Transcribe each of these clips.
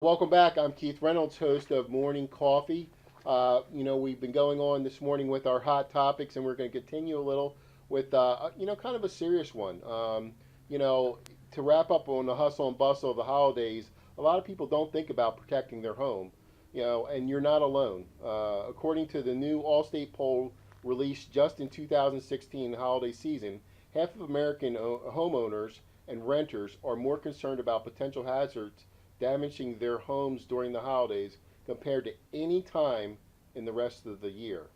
Welcome back. I'm Keith Reynolds, host of Morning Coffee. We've been going on this morning with our hot topics, and we're going to continue a little with, kind of a serious one. You know, to wrap up on the hustle and bustle of the holidays, a lot of people don't think about protecting their home, and you're not alone. According to the new Allstate poll released just in 2016 holiday season, half of American homeowners and renters are more concerned about potential hazards damaging their homes during the holidays compared to any time in the rest of the year.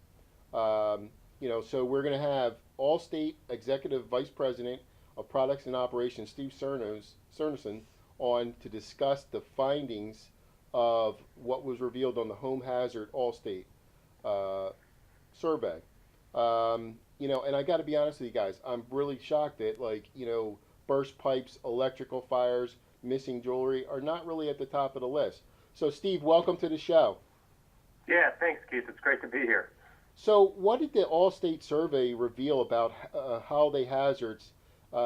So we're going to have Allstate Executive Vice President of Products and Operations, Steve Sorenson, on to discuss the findings of what was revealed on the Home Hazard Allstate uh, survey. And I got to be honest with you guys, I'm really shocked that burst pipes, electrical fires, missing jewelry are not really at the top of the list. So, Steve, welcome to the show. Yeah, thanks, Keith. It's great to be here. So, what did the Allstate survey reveal about holiday hazards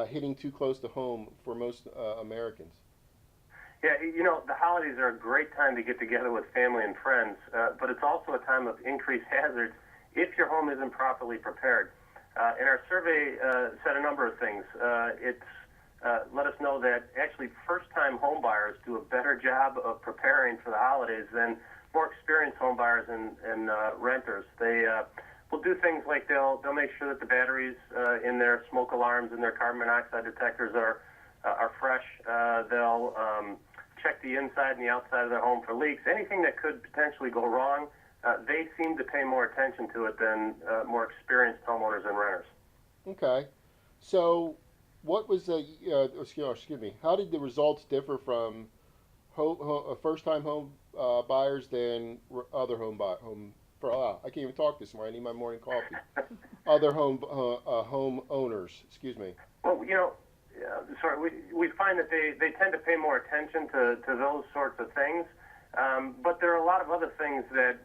hitting too close to home for most Americans? Yeah, the holidays are a great time to get together with family and friends, but it's also a time of increased hazards if your home isn't properly prepared. And our survey said a number of things. It's let us know that actually first-time home buyers do a better job of preparing for the holidays than more experienced home buyers and renters. They will do things like they'll make sure that the batteries in their smoke alarms and their carbon monoxide detectors are fresh. They'll check the inside and the outside of their home for leaks. Anything that could potentially go wrong, they seem to pay more attention to it than more experienced homeowners and renters. Okay. So, what was excuse me, how did the results differ from first-time home buyers than other I can't even talk this morning. I need my morning coffee. Other home owners, excuse me. Well, sorry, we find that they tend to pay more attention to those sorts of things. But there are a lot of other things that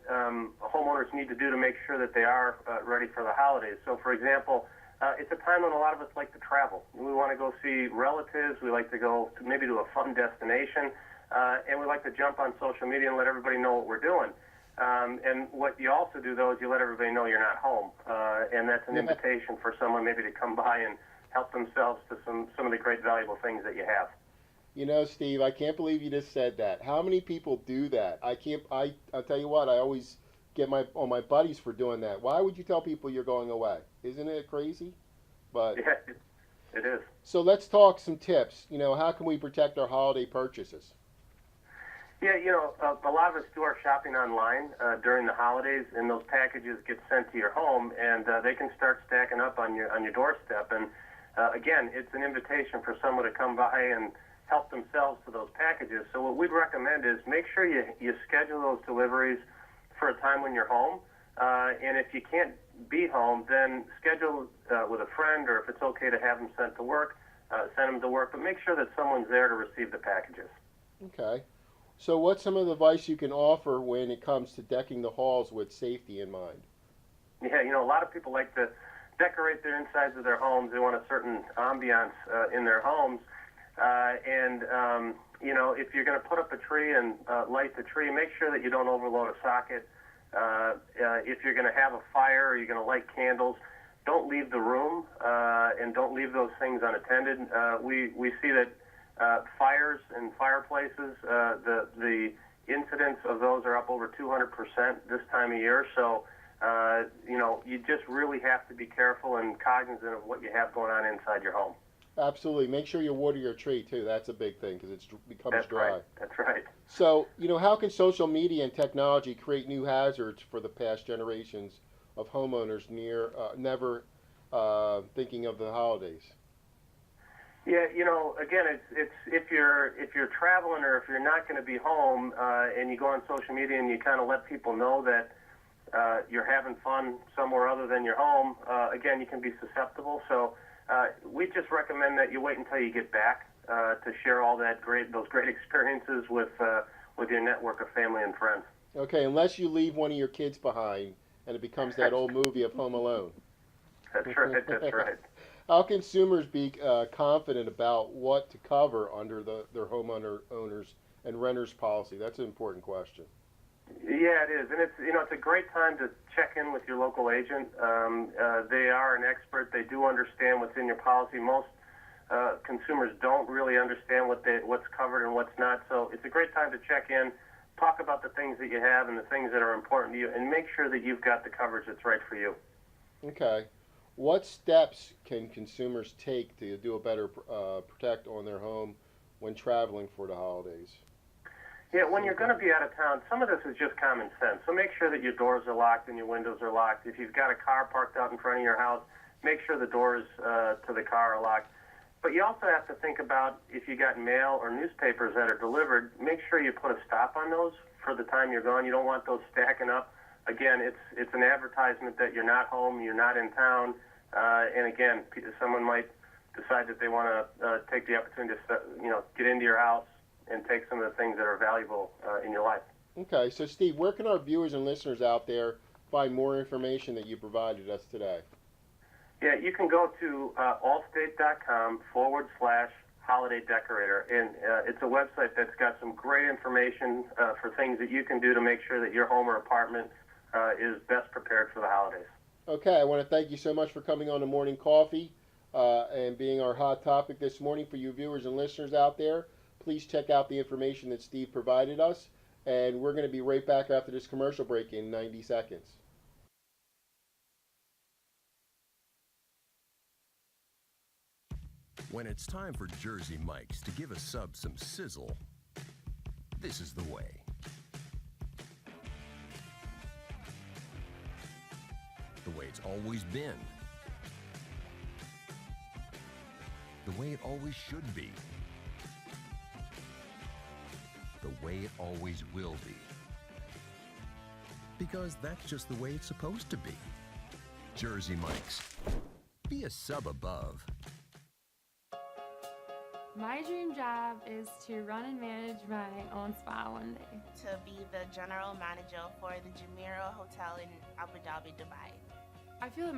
homeowners need to do to make sure that they are ready for the holidays. So, for example, it's a time when a lot of us like to travel. We want to go see relatives. We like to go maybe to a fun destination. And we like to jump on social media and let everybody know what we're doing. And what you also do, though, is you let everybody know you're not home. And that's an invitation for someone maybe to come by and help themselves to some of the great valuable things that you have. Steve, I can't believe you just said that. How many people do that? I can't. I'll tell you what. I always get my buddies for doing that. Why would you tell people you're going away? Isn't it crazy? But Yeah, it is. so let's talk some tips. How can we protect our holiday purchases? Yeah, a lot of us do our shopping online during the holidays, and those packages get sent to your home, and they can start stacking up on your doorstep. And again, it's an invitation for someone to come by and help themselves to those packages. So what we'd recommend is make sure you schedule those deliveries for a time when you're home. And if you can't be home, then schedule with a friend, or if it's okay to have them sent to work, send them to work. But make sure that someone's there to receive the packages. Okay. So what's some of the advice you can offer when it comes to decking the halls with safety in mind? Yeah, a lot of people like to decorate their insides of their homes. They want a certain ambiance in their homes. If you're going to put up a tree and light the tree, make sure that you don't overload a socket. If you're going to have a fire or you're going to light candles, don't leave the room and don't leave those things unattended. We see that fires and fireplaces, the incidence of those are up over 200% this time of year. So, you just really have to be careful and cognizant of what you have going on inside your home. Absolutely. Make sure you water your tree too. That's a big thing because it becomes That's dry. right. That's right. So, how can social media and technology create new hazards for the past generations of homeowners never thinking of the holidays? Yeah, again, it's if you're traveling or if you're not going to be home and you go on social media and you kind of let people know that you're having fun somewhere other than your home, again, you can be susceptible. So we just recommend that you wait until you get back to share all those great experiences with your network of family and friends. Okay, unless you leave one of your kids behind and it becomes that old movie of Home Alone. That's right. That's right. How consumers be confident about what to cover under their homeowner owners and renter's policy? That's an important question. Yeah, it is, and it's a great time to check in with your local agent. They are an expert. They do understand what's in your policy. Most consumers don't really understand what's covered and what's not. So it's a great time to check in, talk about the things that you have and the things that are important to you, and make sure that you've got the coverage that's right for you. Okay. What steps can consumers take to do a better protect on their home when traveling for the holidays? Yeah, when you're going to be out of town, some of this is just common sense. So make sure that your doors are locked and your windows are locked. If you've got a car parked out in front of your house, make sure the doors to the car are locked. But you also have to think about if you got mail or newspapers that are delivered, make sure you put a stop on those for the time you're gone. You don't want those stacking up. Again, it's an advertisement that you're not home, you're not in town, and again, someone might decide that they want to take the opportunity to get into your house and take some of the things that are valuable in your life. Okay, so Steve, where can our viewers and listeners out there find more information that you provided us today? Yeah, you can go to allstate.com/holiday decorator, and it's a website that's got some great information for things that you can do to make sure that your home or apartment is best prepared for the holidays. Okay, I want to thank you so much for coming on the Morning Coffee and being our hot topic this morning for you viewers and listeners out there. Please check out the information that Steve provided us, and we're going to be right back after this commercial break in 90 seconds. When it's time for Jersey Mike's to give a sub some sizzle, this is the way. The way it's always been. The way it always should be. The way it always will be. Because that's just the way it's supposed to be. Jersey Mike's. Be a sub above. My dream job is to run and manage my own spa one day. To be the general manager for the Jumeirah Hotel in Abu Dhabi, Dubai. I feel